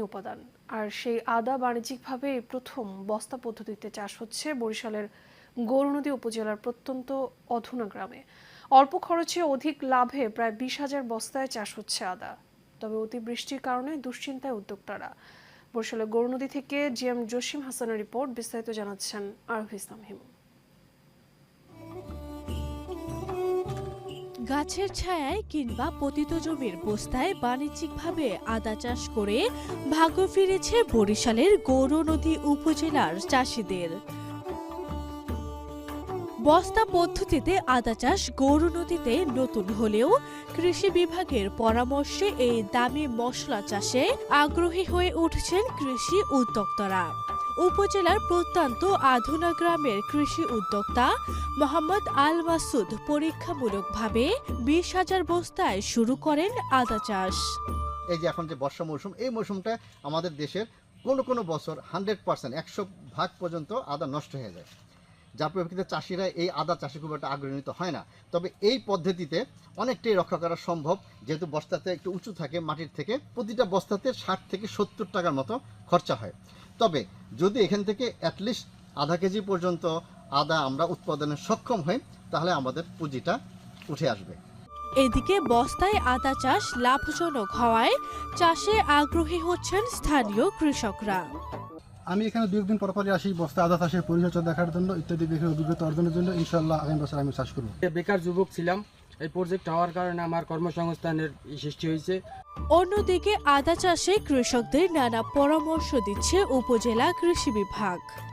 উপাদান। আর সেই আদা বাণিজ্যিকভাবে প্রথম বস্তা পদ্ধতিতে চাষ হচ্ছে বরিশালের গৌরনদী উপজেলার প্রত্যন্ত অধুনা গ্রামে। অল্প খরচে অধিক লাভে প্রায় 20,000 বস্তায় চাষ হচ্ছে আদা। তবে অতিবৃষ্টির কারণে দুশ্চিন্তায় উদ্যোক্তারা। বরিশালের গৌরনদী থেকে জিএম জসিম হাসানের রিপোর্ট, বিস্তারিত জানাচ্ছেন আরফ ইসলাম হিমু। গাছের ছায়ায় কিংবা পতিত জমির বস্তায় বাণিজ্যিকভাবে আদা চাষ করে ভাগ্য ফিরেছে বরিশালের গৌরনদী উপজেলার চাষিদের। বস্তা পদ্ধতিতে আদা চাষ গৌরনদীতে নতুন হলেও কৃষি বিভাগের পরামর্শে এই দামি মশলা চাষে আগ্রহী হয়ে উঠছেন কৃষি উদ্যোক্তারা। উপজেলার প্রত্যন্ত আধুনা গ্রামের কৃষি উদ্যোক্তা মোহাম্মদ আল মাসুদ পরীক্ষামূলকভাবে 20,000 বস্তায় শুরু করেন আদা চাষ। এই যে এখন যে বর্ষা মৌসুম, এই মৌসুমটা আমাদের দেশের কোনো বছর 100% 100% পর্যন্ত আদা নষ্ট হয়ে যায়, যার পরিপ্রেক্ষিতে চাষিরা এই আদা চাষে খুব একটা আগ্রহীত হয় না। তবে এই পদ্ধতিতে অনেকটাই রক্ষা করা সম্ভব, যেহেতু বস্তাতে একটু উঁচু থাকে মাটির থেকে। প্রতিটা বস্তাতে 60 থেকে 70 টাকার মতো খরচা হয়। তবে যদি এখান থেকে অ্যাটলিস্ট আধা কেজি পর্যন্ত আদা আমরা উৎপাদনে সক্ষম হই, তাহলে আমাদের পুঁজিটা উঠে আসবে। এদিকে বস্তায় আদা চাষ লাভজনক হওয়ায় চাষে আগ্রহী হচ্ছেন স্থানীয় কৃষকরা। আমি এখানে 2 দিন পরপরই আসি বস্তা আদা চাষের পরিচর্যা দেখার জন্য, ইত্যাদি দেখে অভিজ্ঞতা অর্জনের জন্য। ইনশাআল্লাহ আগামী বছর আমি চাষ করব। বেকার যুবক ছিলাম, এই প্রজেক্ট হওয়ার কারণে আমার কর্মসংস্থানের সৃষ্টি হয়েছে। অন্যদিকে আদা চাষে কৃষকদের নানা পরামর্শ দিচ্ছে উপজেলা কৃষি বিভাগ।